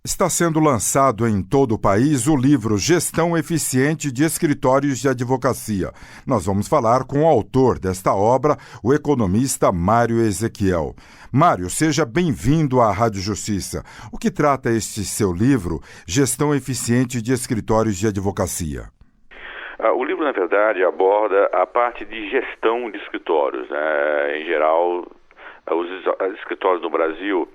Está sendo lançado em todo o país o livro Gestão Eficiente de Escritórios de Advocacia. Nós vamos falar com o autor desta obra, o economista Mário Ezequiel. Mário, seja bem-vindo à Rádio Justiça. O que trata este seu livro, Gestão Eficiente de Escritórios de Advocacia? O livro, na verdade, aborda a parte de gestão de escritórios. Em geral, os escritórios no Brasil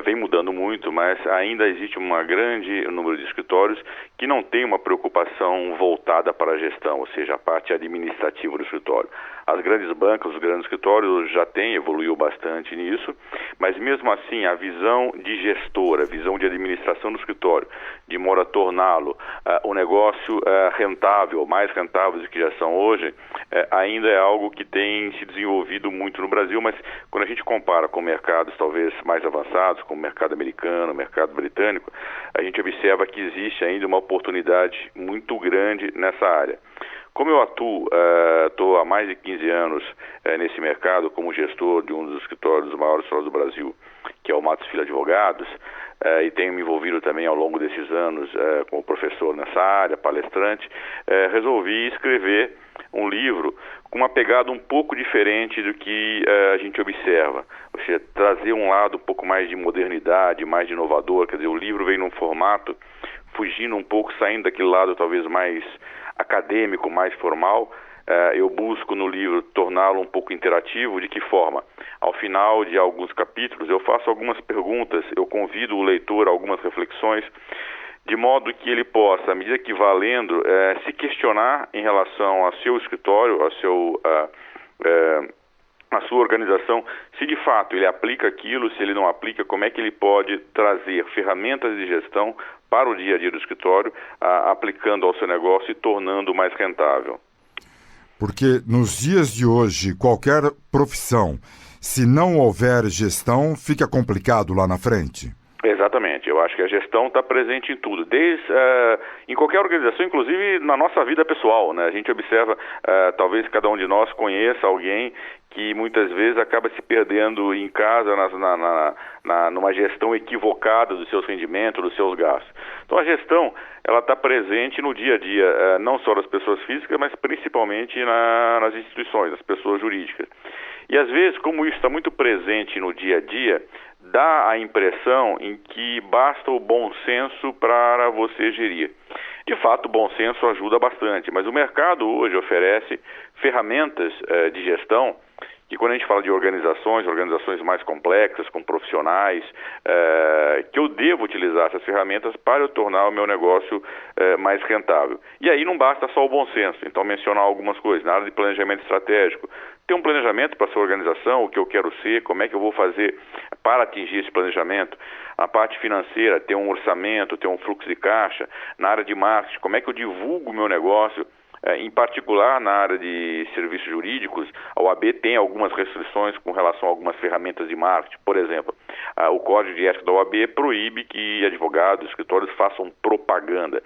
vem mudando muito, mas ainda existe um grande número de escritórios que não tem uma preocupação voltada para a gestão, ou seja, a parte administrativa do escritório. As grandes bancas, os grandes escritórios já têm, evoluiu bastante nisso, mas mesmo assim a visão de gestor, a visão de administração do escritório, de modo a torná-lo um negócio rentável, mais rentável do que já são hoje, ainda é algo que tem se desenvolvido muito no Brasil, mas quando a gente compara com mercados talvez mais avançados, como o mercado americano, o mercado britânico, a gente observa que existe ainda uma oportunidade muito grande nessa área. Como eu estou há mais de 15 anos nesse mercado como gestor de um dos escritórios, dos maiores escritórios do Brasil, que é o Matos Filho Advogados, e tenho me envolvido também ao longo desses anos como professor nessa área, palestrante, resolvi escrever um livro com uma pegada um pouco diferente do que a gente observa, ou seja, trazer um lado um pouco mais de modernidade, mais de inovador. Quer dizer, o livro vem num formato fugindo um pouco, saindo daquele lado talvez mais acadêmico, mais formal. Eu busco no livro torná-lo um pouco interativo. De que forma? Ao final de alguns capítulos eu faço algumas perguntas, eu convido o leitor a algumas reflexões, de modo que ele possa, à medida que vá lendo, se questionar em relação ao seu escritório, a sua organização, se de fato ele aplica aquilo, se ele não aplica, como é que ele pode trazer ferramentas de gestão para o dia a dia do escritório, aplicando ao seu negócio e tornando mais rentável. Porque nos dias de hoje, qualquer profissão, se não houver gestão, fica complicado lá na frente. Exatamente, eu acho que a gestão está presente em tudo, em qualquer organização, inclusive na nossa vida pessoal, né? A gente observa, talvez cada um de nós conheça alguém que muitas vezes acaba se perdendo em casa numa gestão equivocada dos seus rendimentos, dos seus gastos. Então a gestão, ela está presente no dia a dia, não só das pessoas físicas, mas principalmente nas instituições, das pessoas jurídicas. E às vezes, como isso está muito presente no dia a dia, dá a impressão em que basta o bom senso para você gerir. De fato, o bom senso ajuda bastante, mas o mercado hoje oferece ferramentas de gestão que, quando a gente fala de organizações mais complexas, com profissionais, que eu devo utilizar essas ferramentas para eu tornar o meu negócio mais rentável. E aí não basta só o bom senso. Então, mencionar algumas coisas na área de planejamento estratégico. Ter um planejamento para a sua organização, o que eu quero ser, como é que eu vou fazer para atingir esse planejamento. Na parte financeira, ter um orçamento, ter um fluxo de caixa. Na área de marketing, como é que eu divulgo o meu negócio. Em particular, na área de serviços jurídicos, a OAB tem algumas restrições com relação a algumas ferramentas de marketing. Por exemplo, o Código de Ética da OAB proíbe que advogados, escritórios façam propaganda.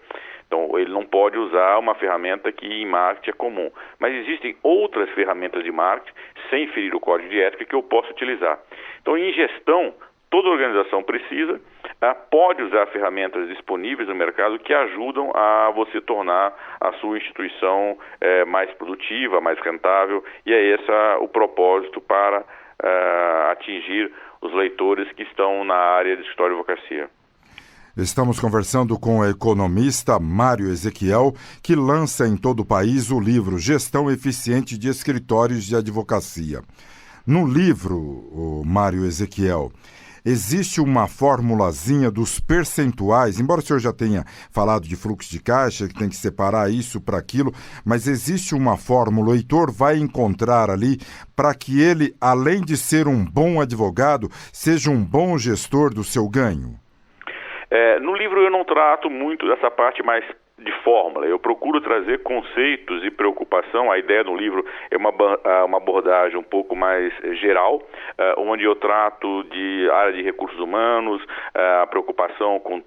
Então, ele não pode usar uma ferramenta que em marketing é comum. Mas existem outras ferramentas de marketing, sem ferir o Código de Ética, que eu posso utilizar. Então, em gestão, toda organização precisa, pode usar ferramentas disponíveis no mercado que ajudam a você tornar a sua instituição mais produtiva, mais rentável, e é esse o propósito para atingir os leitores que estão na área de escritório de advocacia. Estamos conversando com o economista Mário Ezequiel, que lança em todo o país o livro Gestão Eficiente de Escritórios de Advocacia. No livro, o Mário Ezequiel, existe uma formulazinha dos percentuais, embora o senhor já tenha falado de fluxo de caixa, que tem que separar isso para aquilo, mas existe uma fórmula, o leitor vai encontrar ali para que ele, além de ser um bom advogado, seja um bom gestor do seu ganho? No livro eu não trato muito dessa parte mais de fórmula. Eu procuro trazer conceitos e preocupação. A ideia do livro é uma abordagem um pouco mais geral, onde eu trato de área de recursos humanos, a preocupação com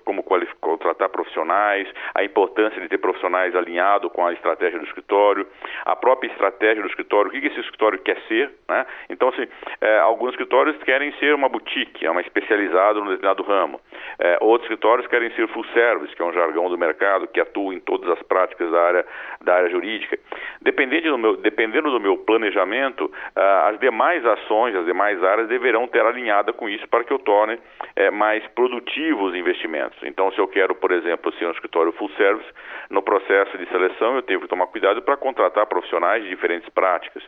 como contratar profissionais, a importância de ter profissionais alinhados com a estratégia do escritório, a própria estratégia do escritório, o que esse escritório quer ser, né? Então, assim, alguns escritórios querem ser uma boutique, uma especializada no determinado ramo. Outros escritórios querem ser full service, que é um jargão do mercado, que atua em todas as práticas da área jurídica. Dependendo do meu planejamento, as demais ações, as demais áreas deverão ter alinhada com isso para que eu torne mais produtivos os investimentos. Então, se eu quero, por exemplo, ser um escritório full service, no processo de seleção eu tenho que tomar cuidado para contratar profissionais de diferentes práticas.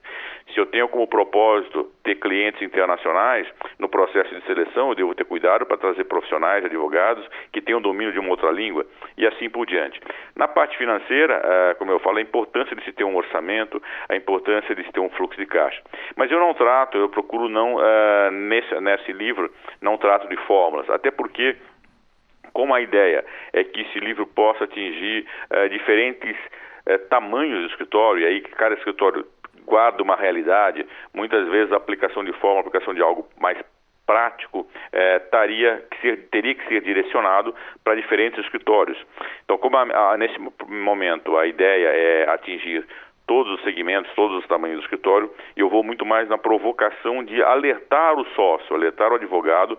Se eu tenho como propósito ter clientes internacionais, no processo de seleção eu devo ter cuidado para trazer profissionais, advogados que tenham domínio de uma outra língua e assim por diante. Na parte financeira, como eu falo, a importância de se ter um orçamento, a importância de se ter um fluxo de caixa. Mas eu procuro não, nesse livro, não trato de fórmulas, até porque, como a ideia é que esse livro possa atingir diferentes tamanhos do escritório, e aí que cada escritório guarda uma realidade, muitas vezes a aplicação de fórmula, a aplicação de algo mais prático teria que ser direcionado para diferentes escritórios. Então, como nesse momento a ideia é atingir todos os segmentos, todos os tamanhos do escritório, eu vou muito mais na provocação de alertar o sócio, alertar o advogado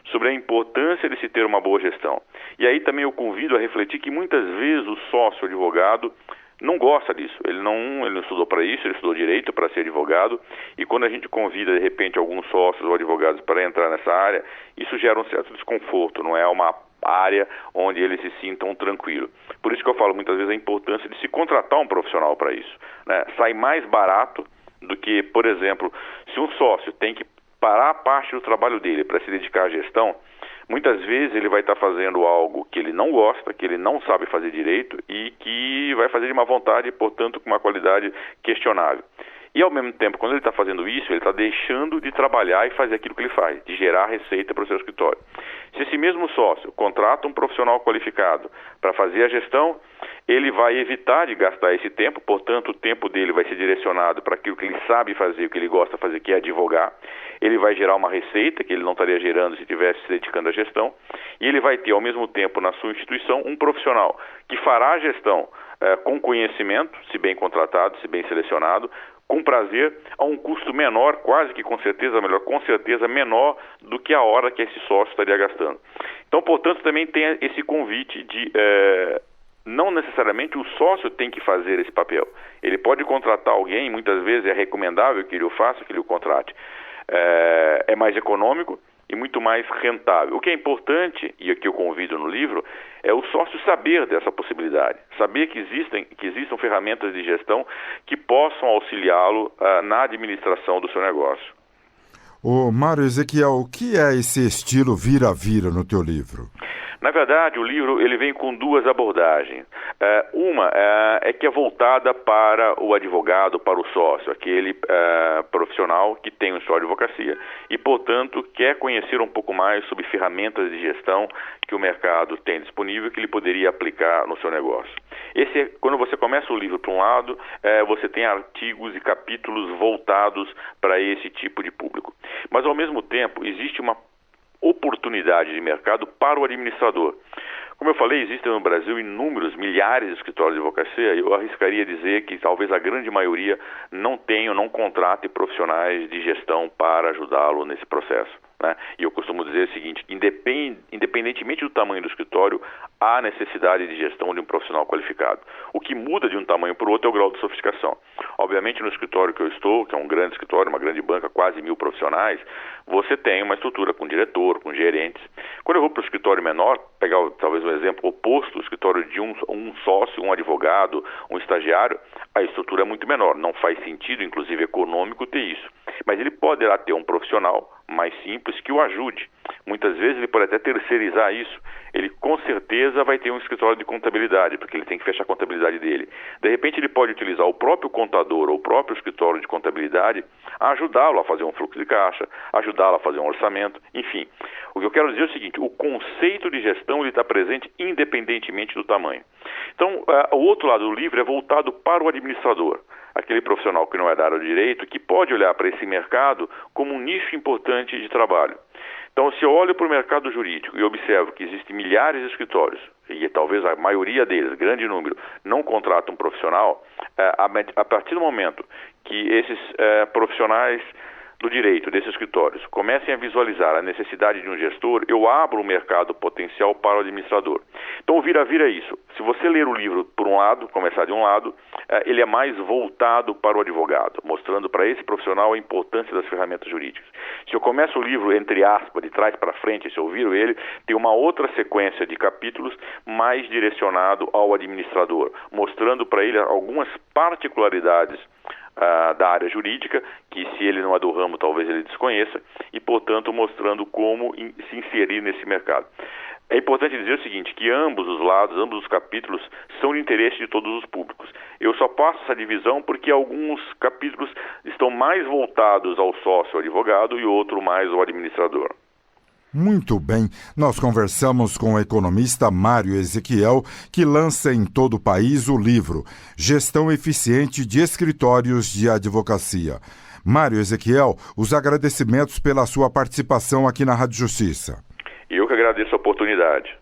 sobre a importância de se ter uma boa gestão. E aí também eu convido a refletir que muitas vezes o sócio advogado não gosta disso, ele não estudou para isso, ele estudou direito para ser advogado, e quando a gente convida de repente alguns sócios ou advogados para entrar nessa área, isso gera um certo desconforto, não é uma área onde eles se sintam tranquilos. Por isso que eu falo muitas vezes a importância de se contratar um profissional para isso, né? Sai mais barato do que, por exemplo, se um sócio tem que parar parte do trabalho dele para se dedicar à gestão, muitas vezes ele vai estar fazendo algo que ele não gosta, que ele não sabe fazer direito e que vai fazer de má vontade e, portanto, com uma qualidade questionável. E, ao mesmo tempo, quando ele está fazendo isso, ele está deixando de trabalhar e fazer aquilo que ele faz, de gerar receita para o seu escritório. Se esse mesmo sócio contrata um profissional qualificado para fazer a gestão, ele vai evitar de gastar esse tempo, portanto, o tempo dele vai ser direcionado para aquilo que ele sabe fazer, o que ele gosta de fazer, que é advogar. Ele vai gerar uma receita que ele não estaria gerando se estivesse se dedicando à gestão, e ele vai ter, ao mesmo tempo, na sua instituição, um profissional que fará a gestão com conhecimento, se bem contratado, se bem selecionado, com prazer, a um custo menor, quase que com certeza menor do que a hora que esse sócio estaria gastando. Então, portanto, também tem esse convite de não necessariamente o sócio tem que fazer esse papel. Ele pode contratar alguém, muitas vezes é recomendável que ele o faça, que ele o contrate. É mais econômico e muito mais rentável. O que é importante, e aqui eu convido no livro, é o sócio saber dessa possibilidade, saber que existam ferramentas de gestão que possam auxiliá-lo na administração do seu negócio. Ô Mário Ezequiel, o que é esse estilo vira-vira no teu livro? Na verdade, o livro ele vem com duas abordagens. Uma é que é voltada para o advogado, para o sócio, aquele profissional que tem um escritório de advocacia e, portanto, quer conhecer um pouco mais sobre ferramentas de gestão que o mercado tem disponível que ele poderia aplicar no seu negócio. Quando você começa o livro por um lado, você tem artigos e capítulos voltados para esse tipo de público. Mas, ao mesmo tempo, existe uma oportunidade de mercado para o administrador. Como eu falei, existem no Brasil milhares de escritórios de advocacia, e eu arriscaria dizer que talvez a grande maioria não contrate profissionais de gestão para ajudá-lo nesse processo, né? E eu costumo dizer o seguinte, independentemente do tamanho do escritório, há necessidade de gestão de um profissional qualificado. O que muda de um tamanho para o outro é o grau de sofisticação. Obviamente, no escritório que eu estou, que é um grande escritório, uma grande banca, quase 1.000 profissionais, você tem uma estrutura com diretor, com gerentes. Quando eu vou para o escritório menor, pegar talvez um exemplo oposto, o escritório de um sócio, um advogado, um estagiário, a estrutura é muito menor. Não faz sentido, inclusive econômico, ter isso. Mas ele poderá ter um profissional mais simples que o ajude muitas vezes ele pode até terceirizar isso. Ele com certeza vai ter um escritório de contabilidade, porque ele tem que fechar a contabilidade dele. De repente ele pode utilizar o próprio contador ou o próprio escritório de contabilidade a ajudá-lo a fazer um fluxo de caixa, ajudá-lo a fazer um orçamento, enfim. O que eu quero dizer é o seguinte, o conceito de gestão ele está presente independentemente do tamanho. Então, o outro lado do livro é voltado para o administrador, aquele profissional que não é da área do direito, que pode olhar para esse mercado como um nicho importante de trabalho. Então, se eu olho para o mercado jurídico e observo que existem milhares de escritórios, e talvez a maioria deles, grande número, não contratam um profissional, a partir do momento que esses profissionais do direito, desses escritórios, comecem a visualizar a necessidade de um gestor, eu abro o mercado potencial para o administrador. Então, o vira-vira é isso. Se você ler o livro por um lado, começar de um lado, ele é mais voltado para o advogado, mostrando para esse profissional a importância das ferramentas jurídicas. Se eu começo o livro, entre aspas, de trás para frente, se ouviram ele, tem uma outra sequência de capítulos mais direcionado ao administrador, mostrando para ele algumas particularidades da área jurídica, que se ele não é do ramo, talvez ele desconheça, e, portanto, mostrando como se inserir nesse mercado. É importante dizer o seguinte, que ambos os lados, ambos os capítulos, são de interesse de todos os públicos. Eu só passo essa divisão porque alguns capítulos estão mais voltados ao sócio advogado e outro mais ao administrador. Muito bem, nós conversamos com o economista Mário Ezequiel, que lança em todo o país o livro Gestão Eficiente de Escritórios de Advocacia. Mário Ezequiel, os agradecimentos pela sua participação aqui na Rádio Justiça. Eu que agradeço a oportunidade.